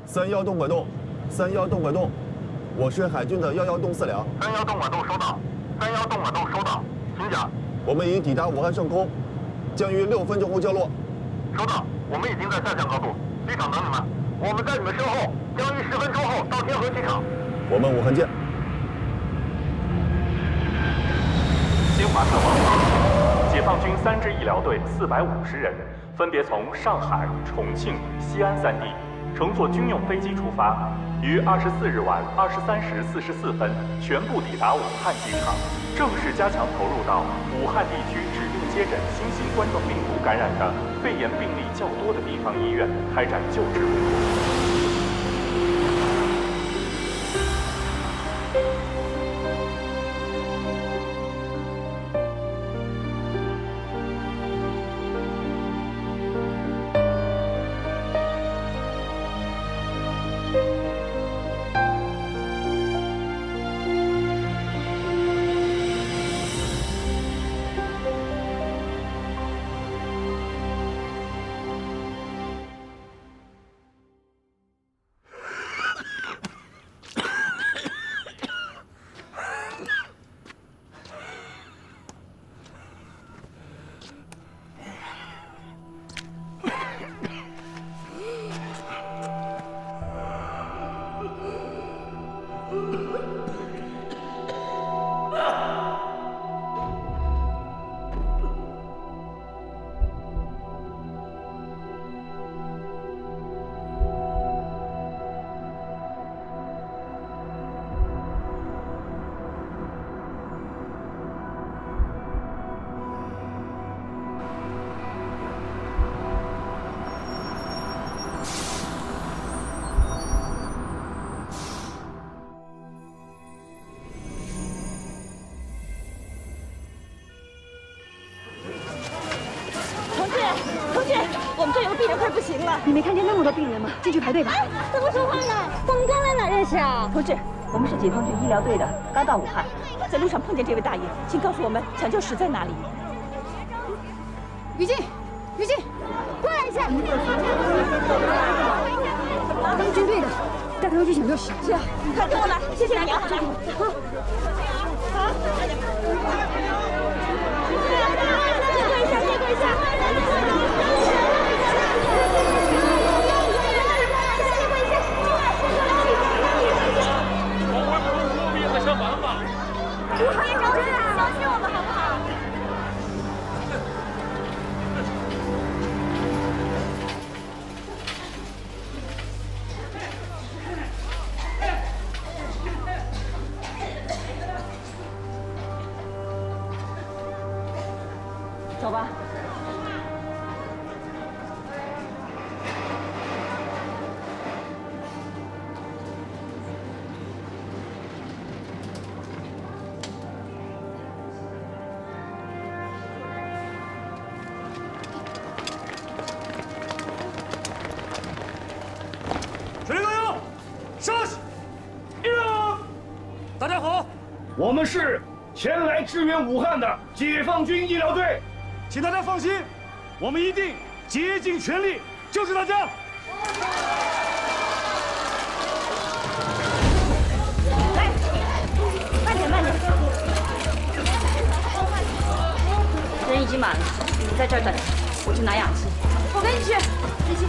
，31洞管洞，31洞管洞，我是海军的11洞4两。31洞管洞收到，31洞管洞收到，请讲。我们已经抵达武汉上空，将于6分钟后降落。收到，我们已经在下降高度，机场等你们。我们在你们身后，将于10分钟后到天河机场。我们武汉见。新华看网，解放军3支医疗队450人，分别从上海、重庆、西安3地乘坐军用飞机出发，于24日晚23时44分全部抵达武汉机场，正式加强投入到武汉地区指定接诊新型冠状病毒感染的肺炎病例较多的地方医院开展救治工作。你没看见那么多病人吗？进去排队吧。怎么说话呢？我们刚来哪认识啊？同志，我们是解放军医疗队的，刚到武汉，在路上碰见这位大爷，请告诉我们抢救室在哪里。于静，于静，过来一下。他们军队的，带他们去抢救室。是啊，快跟我来，谢谢你啊。好。谢过一下。武汉人啊，相信我们好不好？走吧。我们是前来支援武汉的解放军医疗队，请大家放心，我们一定竭尽全力救治大家。来，慢点，慢点。人已经满了，你在这儿等，我去拿氧气。我跟你去，一起。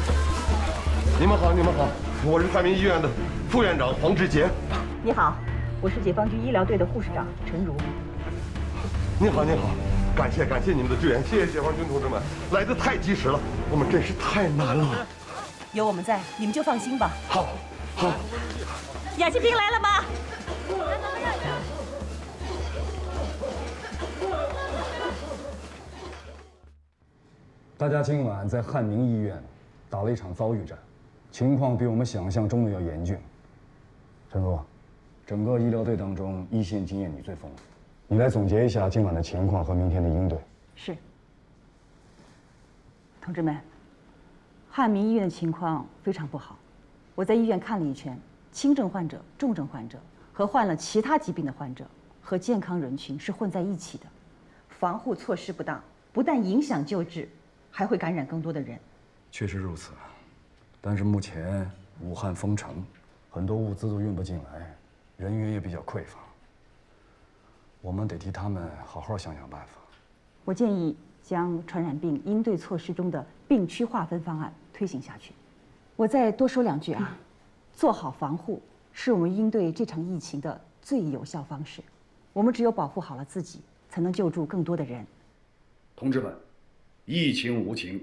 你们好，你们好，我是汉民医院的副院长黄志杰。你好。我是解放军医疗队的护士长陈如。你好，你好，感谢你们的支援，谢谢解放军同志们，来得太及时了，我们真是太难了。有我们在，你们就放心吧。好，好。氧气瓶来了吗？大家今晚在汉民医院打了一场遭遇战，情况比我们想象中的要严峻。陈如。整个医疗队当中，一线经验你最丰富，你来总结一下今晚的情况和明天的应对。是。同志们，汉民医院的情况非常不好，我在医院看了一圈，轻症患者、重症患者和患了其他疾病的患者和健康人群是混在一起的，防护措施不当，不但影响救治，还会感染更多的人。确实如此，但是目前武汉封城，很多物资都运不进来，人员也比较匮乏。我们得替他们好好想想办法。我建议将传染病应对措施中的病区划分方案推行下去。我再多说2句啊，做好防护是我们应对这场疫情的最有效方式。我们只有保护好了自己，才能救助更多的人。同志们，疫情无情，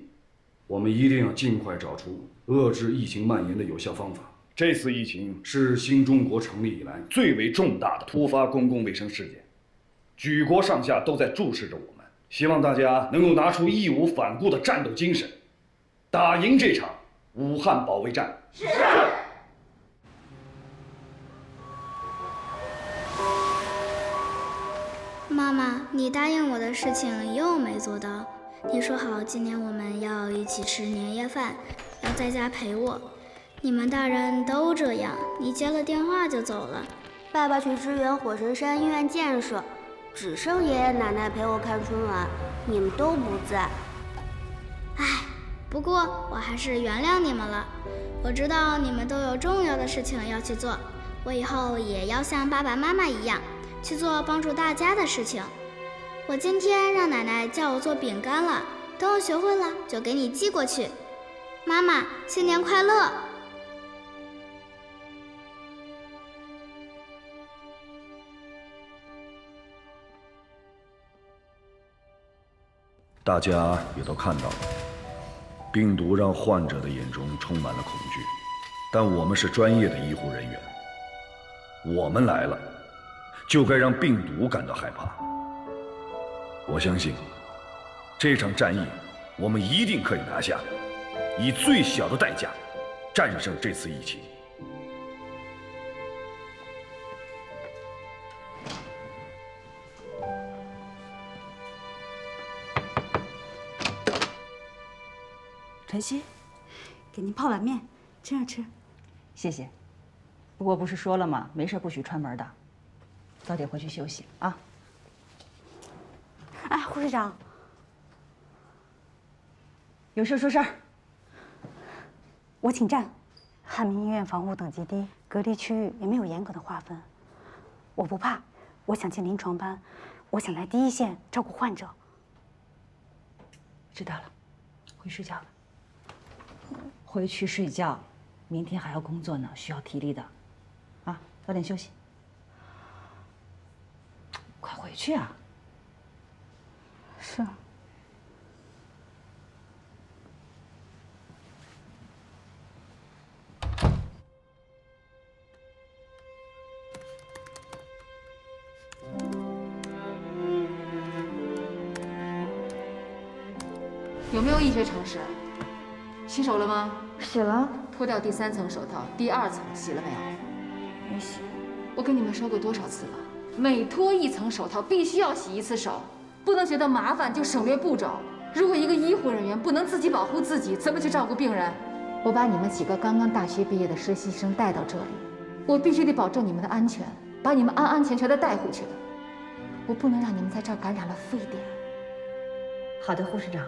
我们一定要尽快找出遏制疫情蔓延的有效方法。这次疫情是新中国成立以来最为重大的突发公共卫生事件，举国上下都在注视着我们，希望大家能够拿出义无反顾的战斗精神，打赢这场武汉保卫战。是。妈妈，你答应我的事情又没做到。你说好今年我们要一起吃年夜饭，要在家陪我。你们大人都这样，你接了电话就走了。爸爸去支援火神山医院建设，只剩爷爷奶奶陪我看春晚，你们都不在。唉，不过我还是原谅你们了。我知道你们都有重要的事情要去做，我以后也要像爸爸妈妈一样去做帮助大家的事情。我今天让奶奶叫我做饼干了，等我学会了就给你寄过去。妈妈，新年快乐！大家也都看到了，病毒让患者的眼中充满了恐惧，但我们是专业的医护人员，我们来了，就该让病毒感到害怕。我相信，这场战役我们一定可以拿下，以最小的代价战胜这次疫情。晨曦，给您泡碗面，趁热吃。谢谢。不过不是说了吗？没事不许串门的。早点回去休息啊。哎，护士长，有事说事儿。我请战。汉民医院防护等级低，隔离区域也没有严格的划分。我不怕，我想进临床班，我想来第一线照顾患者。知道了，回睡觉了。回去睡觉，明天还要工作呢，需要体力的。啊，早点休息。快回去啊！是。有没有医学常识？洗手了吗？洗了。脱掉第3层手套，第2层洗了没有？没洗。我跟你们说过多少次了？每脱1层手套，必须要洗1次手，不能觉得麻烦就省略步骤。如果一个医护人员不能自己保护自己，怎么去照顾病人？我把你们几个刚刚大学毕业的实习生带到这里，我必须得保证你们的安全，把你们安安全全的带回去的。我不能让你们在这儿感染了非典。好的，护士长。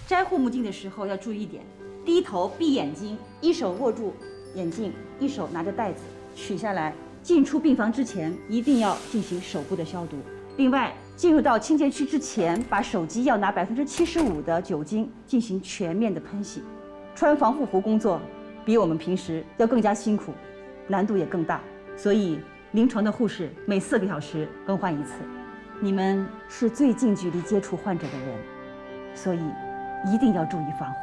摘护目镜的时候要注意一点：低头闭眼睛，一手握住眼镜，一手拿着袋子，取下来。进出病房之前一定要进行手部的消毒。另外，进入到清洁区之前，把手机要拿75%的酒精进行全面的喷洗。穿防护服工作比我们平时要更加辛苦，难度也更大，所以临床的护士每4个小时更换1次。你们是最近距离接触患者的人，所以一定要注意防护，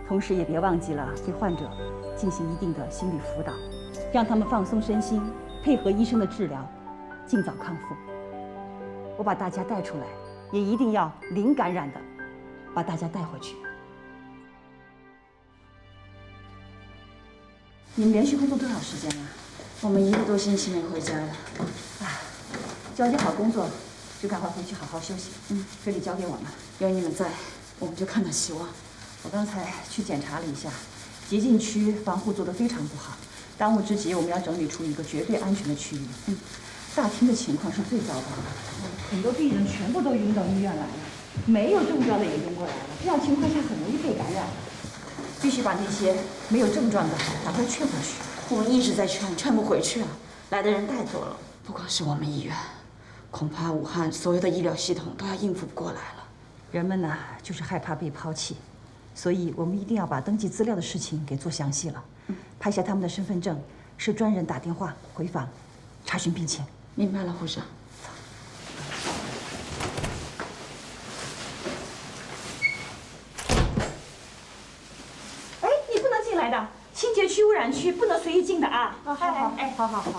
同时也别忘记了对患者进行一定的心理辅导，让他们放松身心，配合医生的治疗，尽早康复。我把大家带出来，也一定要零感染的把大家带回去。你们连续工作多少时间了？我们1个多星期没回家了。交接好工作，就赶快回去好好休息。这里交给我们，有你们在，我们就看到希望。我刚才去检查了一下，洁净区防护做得非常不好。当务之急，我们要整理出一个绝对安全的区域。大厅的情况是最糟糕的，很多病人全部都晕到医院来了，没有中标的也晕过来了，这样情况下很容易被感染。必须把那些没有症状的赶快劝回去。我们一直在劝，劝不回去啊！来的人太多了，不光是我们医院，恐怕武汉所有的医疗系统都要应付不过来了。人们呢，就是害怕被抛弃，所以我们一定要把登记资料的事情给做详细了，拍下他们的身份证，是专人打电话回访，查询病情。明白了，护士。 清洁区、污染区不能随意进的啊！好好，哎，好。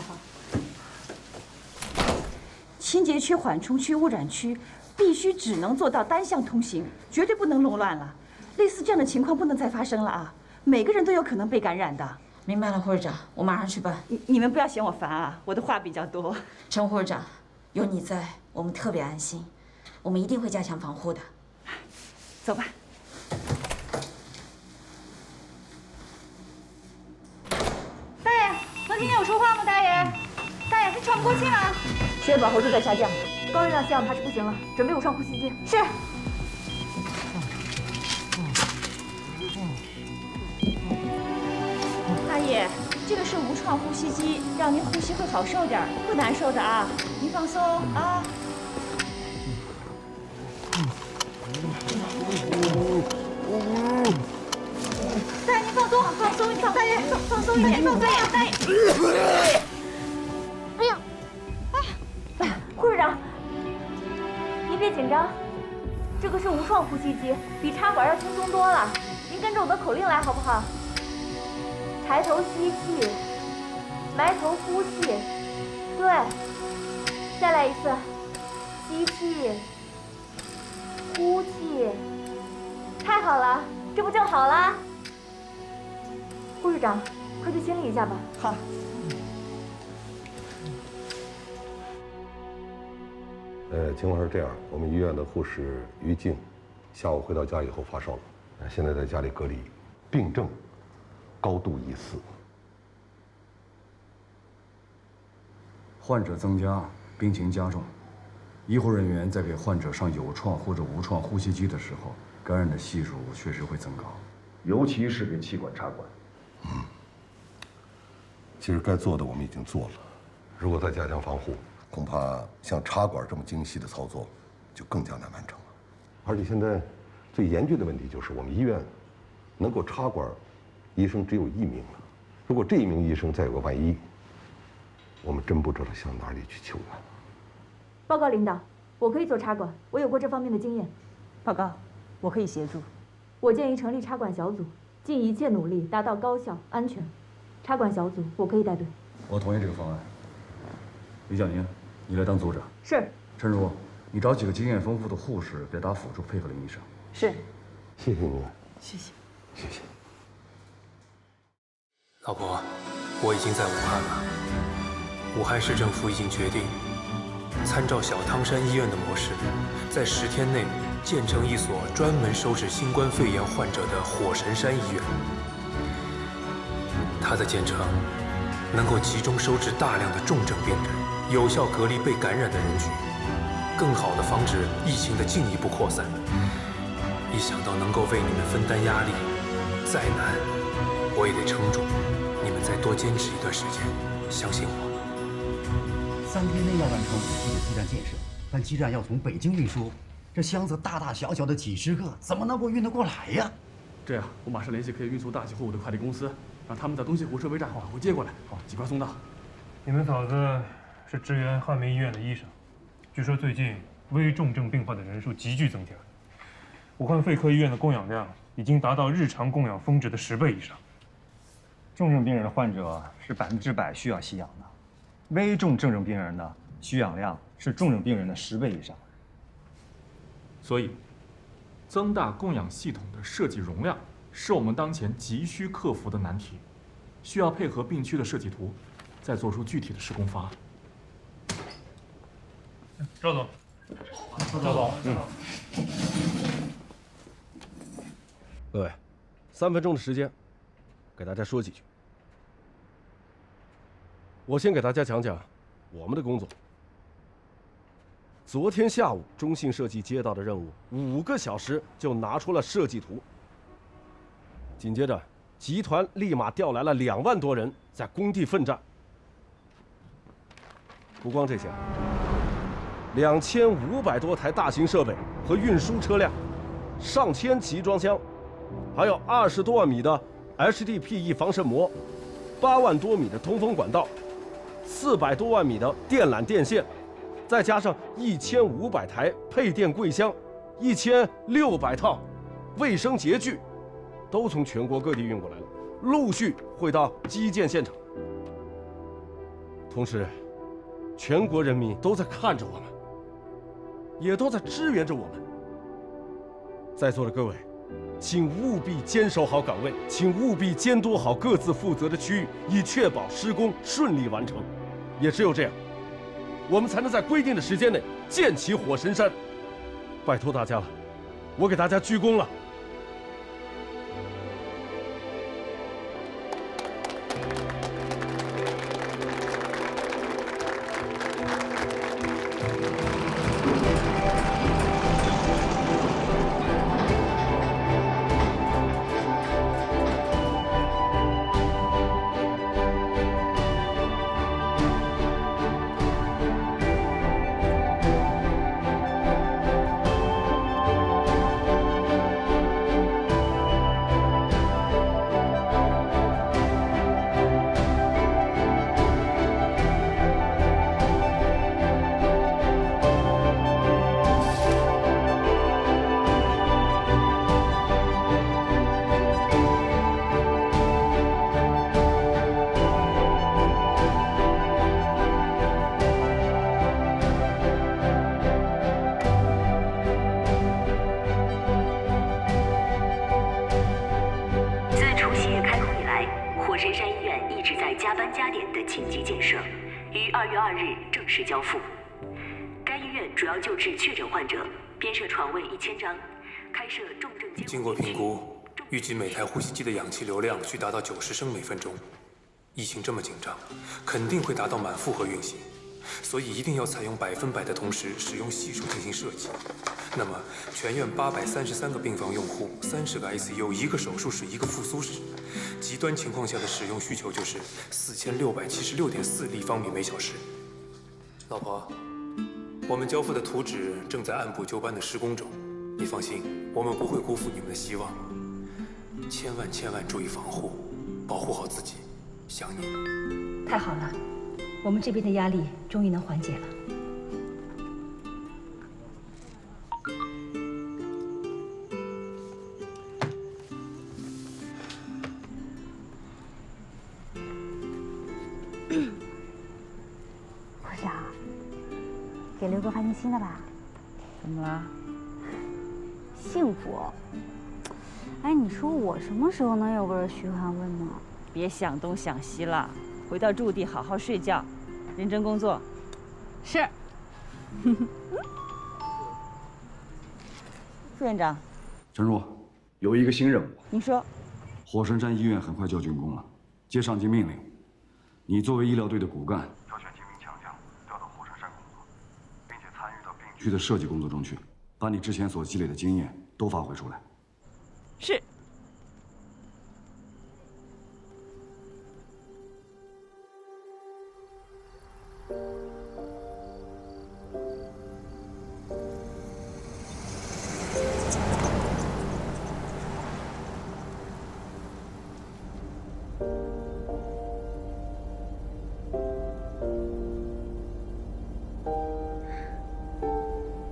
清洁区、缓冲区、污染区必须只能做到单向通行，绝对不能垄断了。类似这样的情况不能再发生了啊！每个人都有可能被感染的。明白了，护士长，我马上去办。你们不要嫌我烦啊，我的话比较多。陈护士长，有你在，我们特别安心，我们一定会加强防护的。走吧。 今天有说话吗，大爷？大爷是喘不过气吗？血氧饱和度在下降，高热量血氧怕是不行了，准备无创呼吸机。是。大爷，这个是无创呼吸机，让您呼吸会好受点，不难受的啊，您放松啊。大爷，您放松，放松，大爷放松一点，大爷。哎呀，护士长，您别紧张，这个是无创呼吸机，比插管要轻松多了。您跟着我的口令来好不好？抬头吸气，埋头呼气，对，再来一次，吸气，呼气，太好了，这不正好啦？ 护士长，快去清理一下吧。好。情况是这样，我们医院的护士于静，下午回到家以后发烧了，现在在家里隔离，病症高度疑似。患者增加，病情加重，医护人员在给患者上有创或者无创呼吸机的时候，感染的系数确实会增高，尤其是给气管插管。 其实该做的我们已经做了，如果再加强防护，恐怕像插管这么精细的操作就更加难完成了。而且现在最严峻的问题就是我们医院能够插管医生只有1名了，如果这1名医生再有个万一，我们真不知道向哪里去求援了。报告领导，我可以做插管，我有过这方面的经验。报告，我可以协助。我建议成立插管小组，尽一切努力达到高效安全。 插管小组，我可以带队。我同意这个方案。李小宁，你来当组长。是。陈如，你找几个经验丰富的护士给打辅助，配合林医生。是。谢谢你们。谢谢。谢谢。老婆，我已经在武汉了。武汉市政府已经决定，参照小汤山医院的模式，在10天内建成一所专门收治新冠肺炎患者的火神山医院。 它的建成能够集中收治大量的重症病人，有效隔离被感染的人群，更好地防止疫情的进一步扩散。一想到能够为你们分担压力，再难我也得撑住。你们再多坚持一段时间，相信我。 3天内要完成5批的基站建设，但基站要从北京运输，这箱子大大小小的几10个，怎么能够运得过来呀？这样，我马上联系可以运输大型货物的快递公司。 让他们在东西湖设备站把货接过来，好，尽快送到。你们嫂子是支援汉民医院的医生，据说最近危重症病患的人数急剧增加，武汉肺科医院的供氧量已经达到日常供氧峰值的10倍以上。重症病人的患者是100%需要吸氧的，危重症病人的需氧量是重症病人的10倍以上。所以，增大供氧系统的设计容量。 是我们当前急需克服的难题，需要配合病区的设计图，再做出具体的施工方案。赵总，赵总，各位，3分钟的时间，给大家说几句。我先给大家讲讲我们的工作。昨天下午，中信设计接到的任务，5个小时就拿出了设计图。紧接着，集团立马调来了2万多人在工地奋战。不光这些，2500多台大型设备和运输车辆，上千集装箱，还有20多万米的 HDPE 防渗膜，8万多米的通风管道，400多万米的电缆电线，再加上1500台配电柜箱，1600套卫生洁具，都从全国各地运过来了，陆续会到基建现场。同时，全国人民都在看着我们，也都在支援着我们。在座的各位，请务必坚守好岗位，请务必监督好各自负责的区域，以确保施工顺利完成。也只有这样，我们才能在规定的时间内建起火神山。拜托大家了，我给大家鞠躬了。交付。该医院主要救治确诊患者，编设床位1000张，开设重症监护室。经过评估，预计每台呼吸机的氧气流量需达到90升每分钟。疫情这么紧张，肯定会达到满负荷运行，所以一定要采用100%的同时使用系数进行设计。那么，全院833个病房用户，30个 ICU， 1个手术室，1个复苏室，极端情况下的使用需求就是4676.4立方米每小时。老婆，我们交付的图纸正在按部就班的施工中，你放心，我们不会辜负你们的希望。千万注意防护，保护好自己，想你。太好了，我们这边的压力终于能缓解了。部长，给刘哥发信息了吧？怎么了？幸福。哎，你说我什么时候能有个徐寒问呢？别想东想西了，回到驻地好好睡觉，认真工作。是。副院长。陈若，有一个新任务。您说。火神山医院很快就要竣工了，接上级命令，你作为医疗队的骨干，要选精兵强将调到火神山工作，并且参与到病区的设计工作中去，把你之前所积累的经验都发挥出来。是。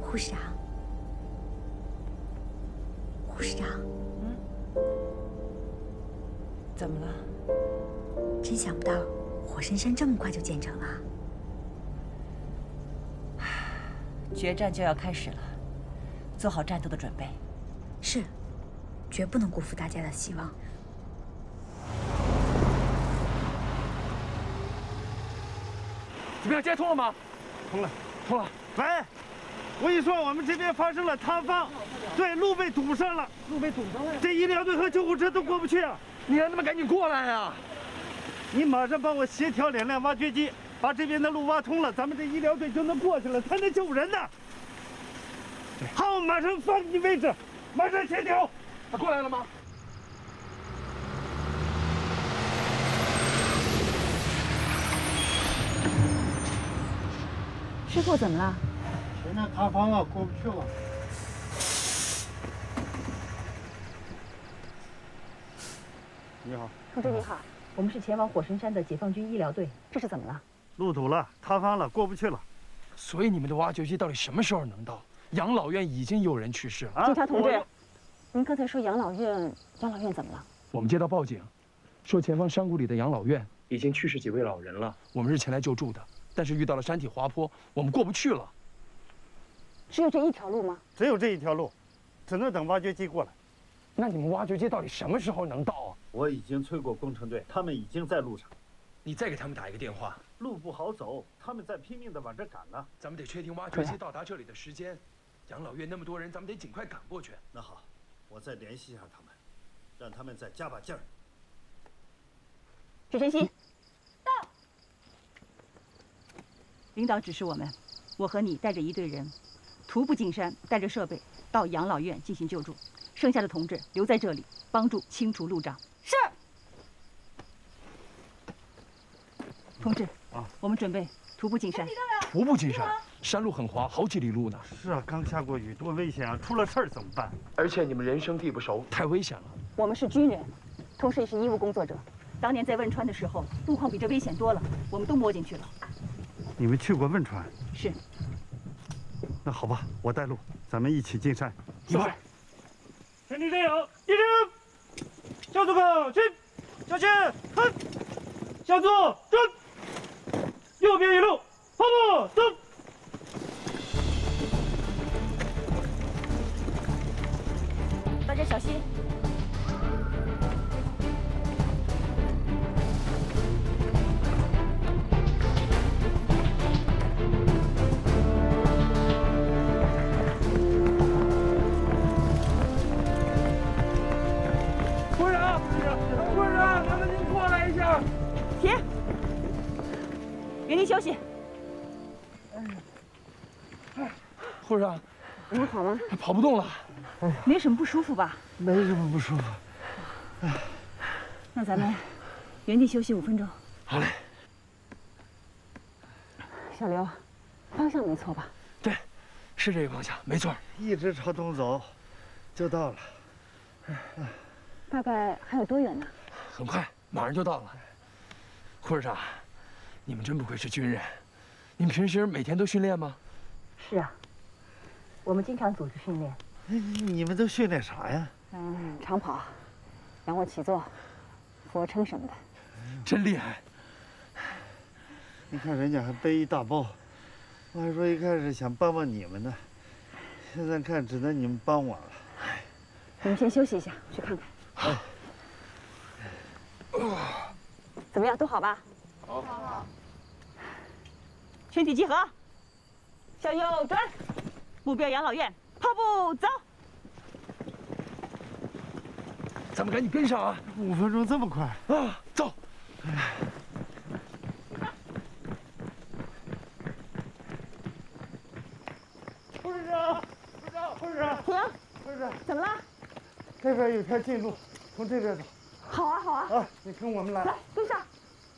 护士长，护士长，怎么了？真想不到火神山这么快就建成了。决战就要开始了，做好战斗的准备。是，绝不能辜负大家的希望。怎么样，接通了吗？通了。喂，我跟你说，我们这边发生了塌方，对，路被堵上了，这医疗队和救护车都过不去啊！你让他们赶紧过来呀！你马上帮我协调2辆挖掘机，把这边的路挖通了，咱们这医疗队就能过去了，才能救人呢。好，马上放你位置，马上协调。他过来了吗？师傅怎么了？现在塌方了，过不去了。你好，同志你好，我们是前往火神山的解放军医疗队，这是怎么了？路堵了，塌方了，过不去了。所以你们的挖掘机到底什么时候能到？养老院已经有人去世了。警察同志，您刚才说养老院怎么了？我们接到报警，说前方山谷里的养老院已经去世几位老人了。我们是前来救助的，但是遇到了山体滑坡，我们过不去了。只有这一条路吗？只有这一条路，只能等挖掘机过来。那你们挖掘机到底什么时候能到啊？我已经催过工程队，他们已经在路上。你再给他们打一个电话。路不好走，他们在拼命地往这赶呢。咱们得确定挖掘机到达这里的时间。养老院那么多人，咱们得尽快赶过去。那好，我再联系一下他们，让他们再加把劲儿。许晨曦，到。领导指示我们，我和你带着一队人，徒步进山，带着设备到养老院进行救助，剩下的同志留在这里帮助清除路障。是。同志，我们准备徒步进山。徒步进山，山路很滑，好几里路呢。是啊，刚下过雨，多危险啊！出了事儿怎么办？而且你们人生地不熟，太危险了。我们是军人，同时也是医务工作者。当年在汶川的时候，路况比这危险多了，我们都摸进去了。你们去过汶川？是。那好吧，我带路，咱们一起进山。一会儿。全体站好，立正，向左靠前，向前看，向左转，右边一路，跑步走。大家小心。部长，麻烦您过来一下。停，原地休息。护士长，你们好吗？跑不动了。没什么不舒服吧？没什么不舒服。那咱们原地休息5分钟。好嘞。小刘，方向没错吧？对，是这个方向，没错。一直朝东走，就到了。大概还有多远呢？很快，马上就到了。护士长，你们真不愧是军人，你们平时每天都训练吗？是啊，我们经常组织训练。你们都训练啥呀？长跑、仰卧起坐、俯卧撑什么的。真厉害！你看人家还背一大包，我还说一开始想帮帮你们呢，现在看只能你们帮我了。你们先休息一下，去看看。好。怎么样，都好吧？好。全体集合，向右转，目标养老院，跑步走。咱们赶紧跟上啊！5分钟这么快啊！走。护士长，护士长，停！护士长，怎么了？这边有条近路，从这边走。好啊，好啊。啊，你跟我们来。来，跟上。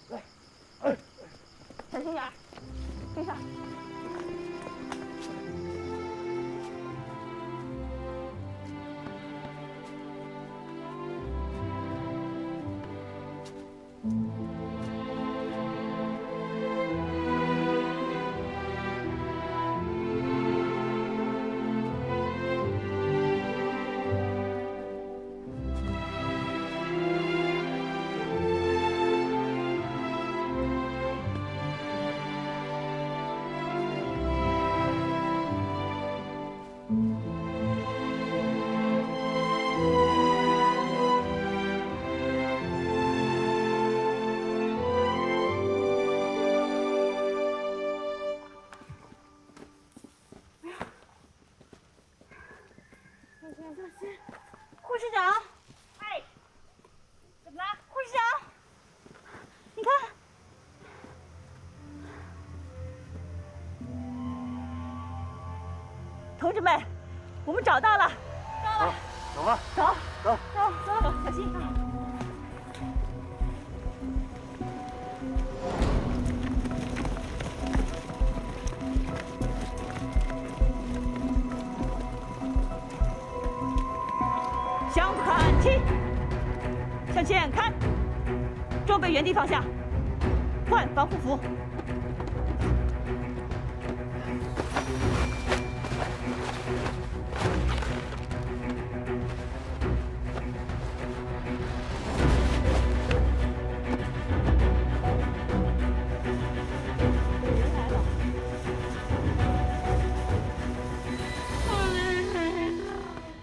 来，小心点儿，跟上。护士长，哎，怎么了？护士长，你看，同志们，我们找到了，到了，走吧，走，走，走，小心。装备原地放下，换防护服。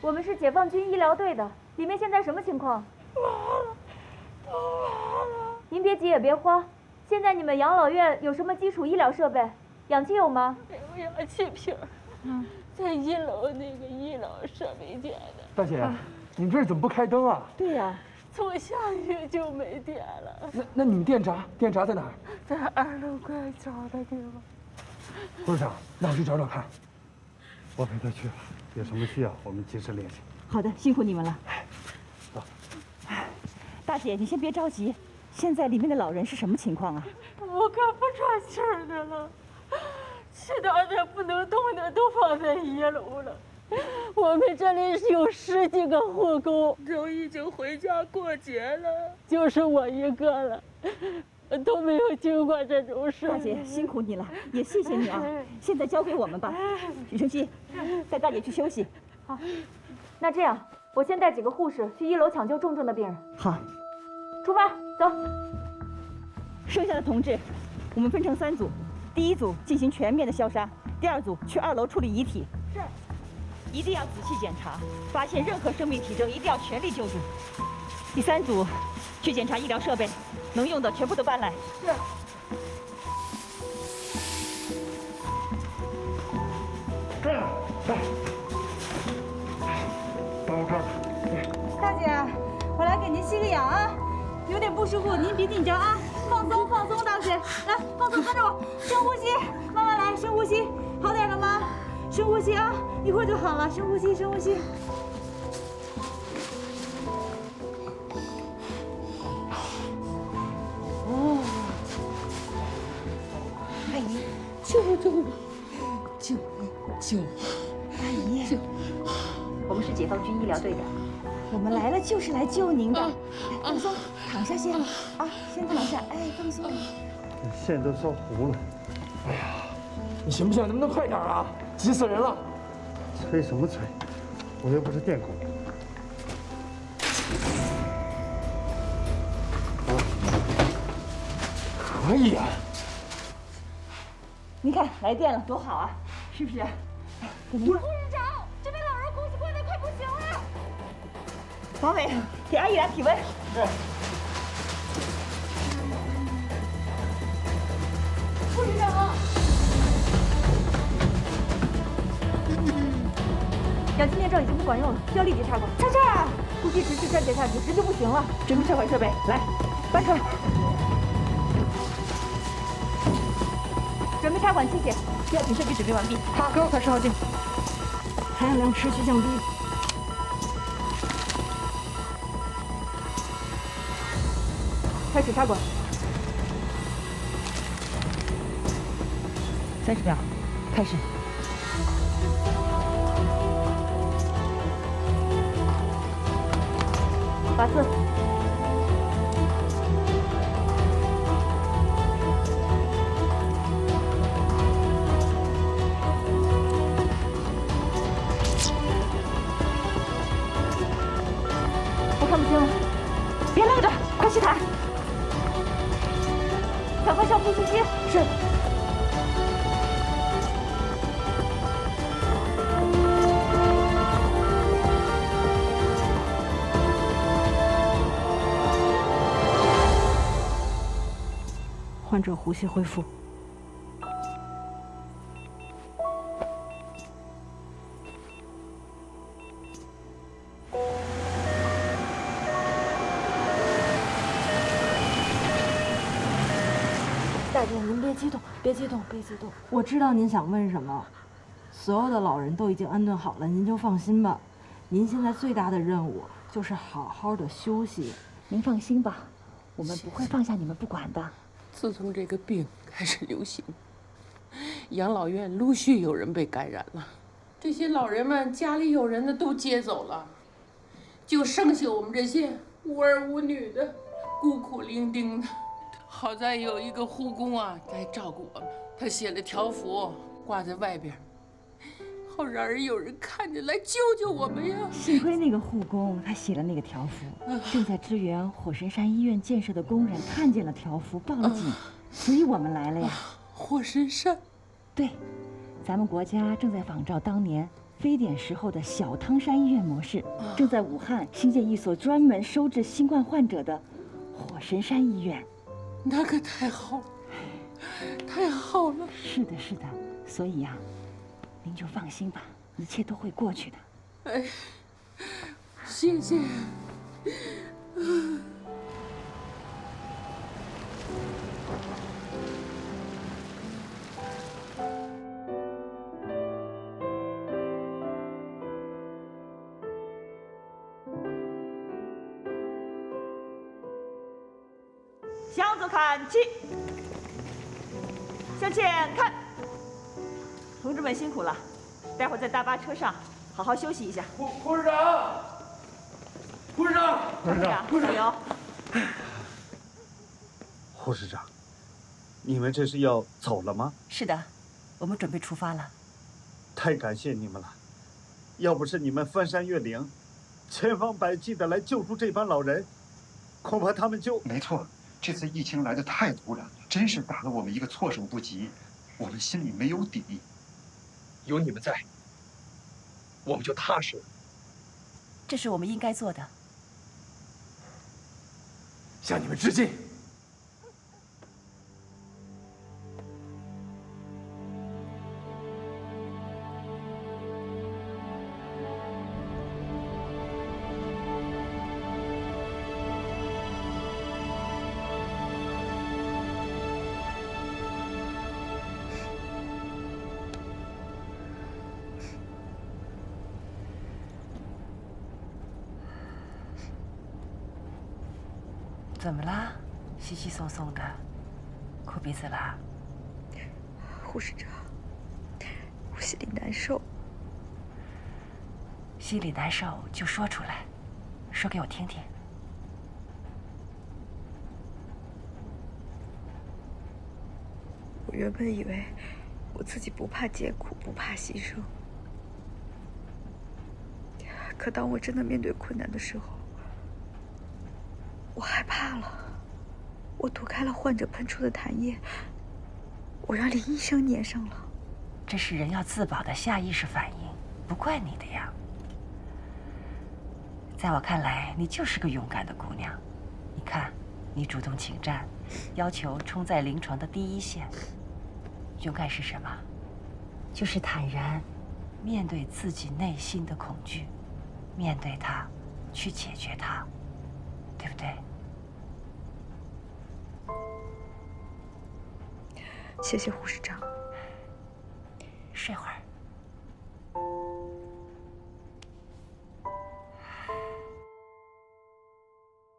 我们是解放军医疗队的，里面现在什么情况？您别急也别慌，现在你们养老院有什么基础医疗设备？氧气有吗？有氧气瓶，在1楼那个医疗设备间的。大姐，你们这儿怎么不开灯啊？对呀，从下雨就没电了。那你们电闸在哪儿？在2楼快找的地方。部长，那我去找找看。我陪他去了，有什么需要我们及时联系。好的，辛苦你们了。走。大姐，你先别着急，现在里面的老人是什么情况啊？我可不喘气儿的了，其他的不能动的都放在1楼了。我们这里有10几个护工，都已经回家过节了，就剩我一个了，都没有经过这种事。大姐，辛苦你了，也谢谢你啊。现在交给我们吧，许胜熙，带大姐去休息。好，那这样，我先带几个护士去1楼抢救重症的病人。好，出发，走。剩下的同志，我们分成3组，第1组进行全面的消杀，第2组去2楼处理遗体。是。一定要仔细检查，发现任何生命体征一定要全力救助。第3组去检查医疗设备，能用的全部都搬来。是。这样，来，帮我看。大姐，我来给您吸个氧啊，有点不舒服，您别紧张啊，放松放松，大姐，来放松，跟着我，深呼吸，慢慢来，深呼吸，好点了吗？深呼吸啊，一会儿就好了，深呼吸，深呼吸。哦，阿姨，救我！阿姨，我们是解放军医疗队的，我们来了就是来救您的。放松，躺下先啊，先躺下，哎，放松。线都烧糊了。哎呀，你行不行？能不能快点啊？急死人了！吹什么吹？我又不是电工。可以啊。你看来电了，多好啊，是不是？给您。护士长，这边老人呼吸困难，快不行了。王伟，给阿姨量体温。是。护士长。氧气面罩已经不管用了，需要立即插管。在这儿，呼吸持续衰竭下去，这就不行了。准备插管设备，来，搬出来。准备插管器械，药品设备准备完毕。好，给我可视号镜。含氧量持续降低。开始插管。30秒，开始。拔刺。我看不清了，别愣着，快吸痰，赶快上呼吸机。是。患者呼吸恢复。大姐，您别激动，别激动，别激动。我知道您想问什么，所有的老人都已经安顿好了，您就放心吧。您现在最大的任务就是好好的休息。您放心吧，我们不会放下你们不管的。自从这个病开始流行，养老院陆续有人被感染了，这些老人们家里有人的都接走了，就剩下我们这些无儿无女的，孤苦伶仃的。好在有一个护工啊在照顾我们，他写了条幅挂在外边，好让人有人看见来救救我们呀。幸亏那个护工他写了那个条幅，正在支援火神山医院建设的工人看见了条幅报了警，所以我们来了呀。火神山，对，咱们国家正在仿照当年非典时候的小汤山医院模式，正在武汉新建一所专门收治新冠患者的火神山医院。那可太好了，太好了。是的，是的，所以呀，您就放心吧，一切都会过去的。哎，谢谢。向左看齐，向前看。同志们辛苦了，待会儿在大巴车上好好休息一下。护士长，护士长，护士长，加油！护士长，你们这是要走了吗？是的，我们准备出发了。太感谢你们了，要不是你们翻山越岭，千方百计的来救助这帮老人，恐怕他们就……没错。这次疫情来得太突然了，真是打了我们一个措手不及，我们心里没有底。有你们在，我们就踏实了。这是我们应该做的。向你们致敬。怎么啦？稀稀松松的，哭鼻子啦？护士长，我心里难受。心里难受就说出来，说给我听听。我原本以为我自己不怕艰苦，不怕牺牲，可当我真的面对困难的时候，我害怕了，我躲开了患者喷出的痰液，我让林医生粘上了。这是人要自保的下意识反应，不怪你的呀。在我看来，你就是个勇敢的姑娘。你看，你主动请战，要求冲在临床的第一线。勇敢是什么？就是坦然面对自己内心的恐惧，面对它，去解决它，对不对？谢谢护士长。睡会儿。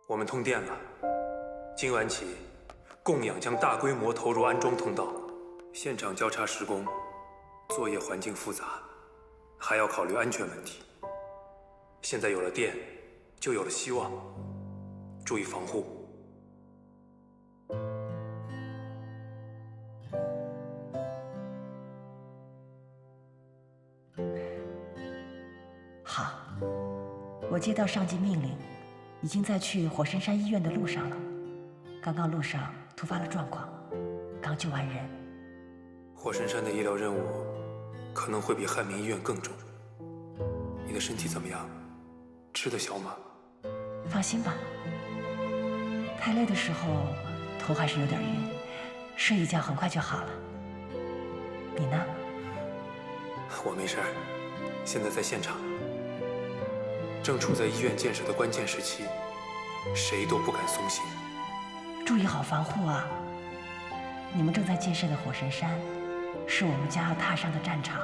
我们通电了，今晚起，供氧将大规模投入安装通道，现场交叉施工，作业环境复杂，还要考虑安全问题。现在有了电，就有了希望，注意防护。好，我接到上级命令，已经在去火神山医院的路上了。刚刚路上突发了状况，刚救完人。火神山的医疗任务可能会比汉民医院更重。你的身体怎么样？吃得消吗？放心吧，太累的时候头还是有点晕，睡一觉很快就好了。你呢？我没事儿，现在在现场，正处在医院建设的关键时期，谁都不敢松懈。注意好防护啊！你们正在建设的火神山，是我们将要踏上的战场，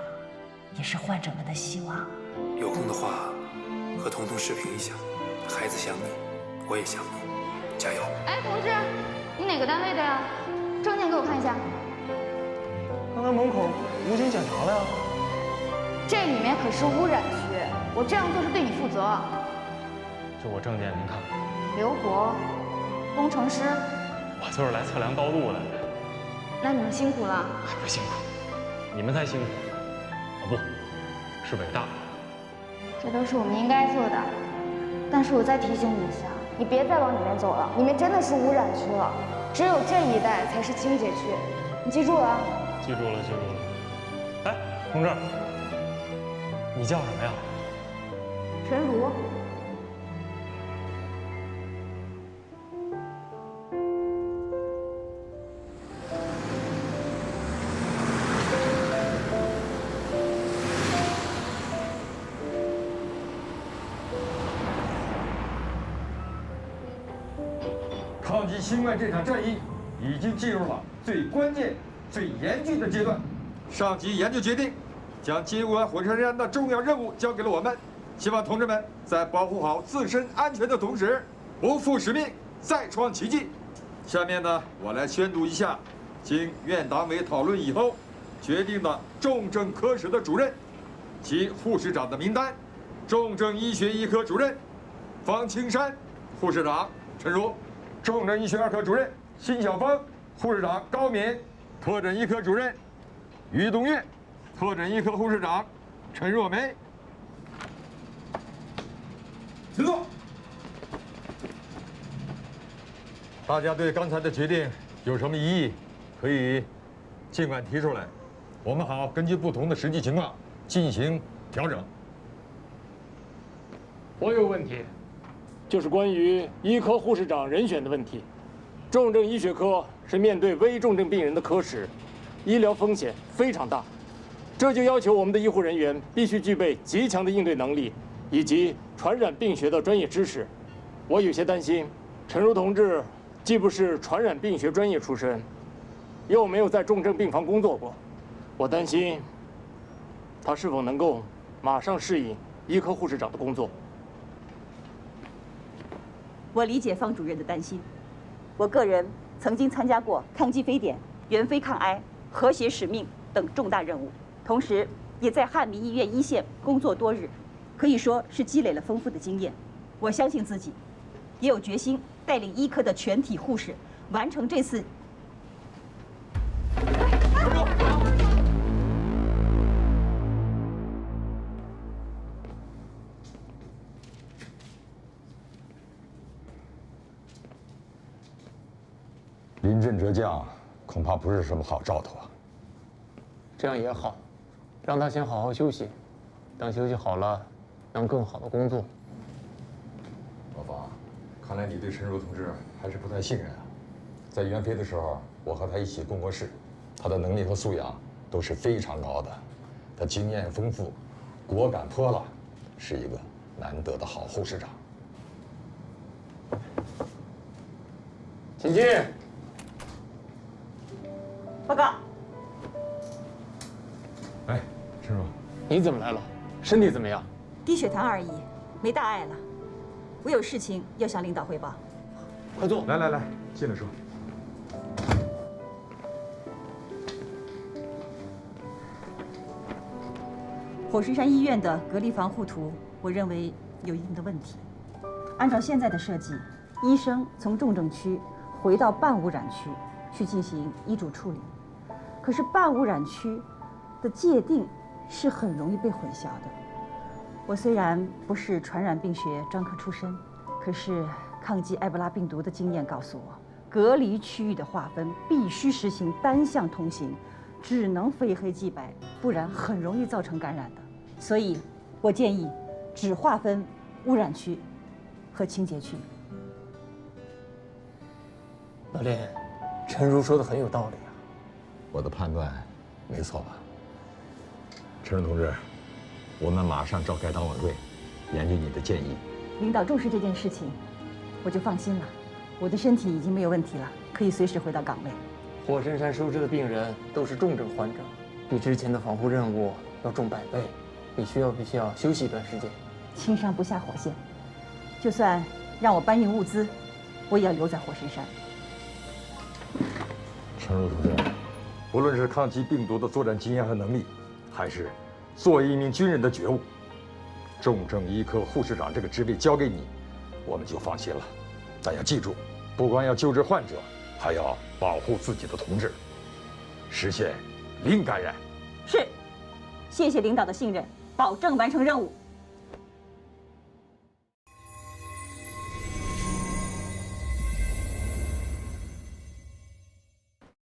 也是患者们的希望。有空的话，和彤彤视频一下。孩子想你，我也想你，加油！哎，同志，你哪个单位的呀？证件给我看一下。刚才门口武警检查了呀。这里面可是污染区，我这样做是对你负责。就我证件您看。刘博，工程师。我就是来测量高度的。那你们辛苦了。不辛苦，你们才辛苦。哦不，是伟大。这都是我们应该做的。但是我再提醒你一下，你别再往里面走了，里面真的是污染区了。只有这一带才是清洁区，你记住了啊。记住了，记住了。哎，同志，你叫什么呀？陈如。抗击新冠这场战役已经进入了最关键、最严峻的阶段。上级研究决定，将接管火车站的重要任务交给了我们。希望同志们在保护好自身安全的同时，不负使命，再创奇迹。下面呢，我来宣读一下经院党委讨论以后决定的重症科室的主任及护士长的名单。重症医学一科主任方青山，护士长陈如；重症医学二科主任辛晓峰，护士长高敏；特诊一科主任于东岳，特诊一科护士长陈若梅。请坐。大家对刚才的决定有什么异议，可以尽管提出来，我们好根据不同的实际情况进行调整。我有问题，就是关于医科护士长人选的问题。重症医学科是面对危重症病人的科室，医疗风险非常大，这就要求我们的医护人员必须具备极强的应对能力以及传染病学的专业知识。我有些担心，陈如同志既不是传染病学专业出身，又没有在重症病房工作过，我担心他是否能够马上适应医科护士长的工作。我理解方主任的担心。我个人曾经参加过抗击非典、援非抗癌、和谐使命等重大任务，同时也在汉民医院一线工作多日，可以说是积累了丰富的经验。我相信自己，也有决心带领医科的全体护士完成这次。临阵折将，恐怕不是什么好兆头啊。这样也好，让他先好好休息，等休息好了，能更好的工作。老方，看来你对陈如同志还是不太信任啊。在援非的时候，我和他一起共过事，他的能力和素养都是非常高的，他经验丰富，果敢泼辣，是一个难得的好护士长。请进。报告。哎，陈如，你怎么来了？身体怎么样？低血糖而已，没大碍了。我有事情要向领导汇报。快坐。来来来，进来说。火神山医院的隔离防护图，我认为有一定的问题。按照现在的设计，医生从重症区回到半污染区去进行医嘱处理。可是半污染区的界定是很容易被混淆的。我虽然不是传染病学专科出身，可是抗击埃博拉病毒的经验告诉我，隔离区域的划分必须实行单向通行，只能非黑即白，不然很容易造成感染的。所以，我建议只划分污染区和清洁区。老练，陈如说的很有道理啊。我的判断没错吧？陈如同志，我们马上召开党委会，研究你的建议。领导重视这件事情，我就放心了。我的身体已经没有问题了，可以随时回到岗位。火神山收治的病人都是重症患者，比之前的防护任务要重100倍，你必须要休息一段时间。轻伤不下火线，就算让我搬运物资，我也要留在火神山。陈如同志，不论是抗击病毒的作战经验和能力，还是作为一名军人的觉悟，重症医科护士长这个职位交给你，我们就放心了。但要记住，不光要救治患者，还要保护自己的同志，实现零感染。是，谢谢领导的信任，保证完成任务。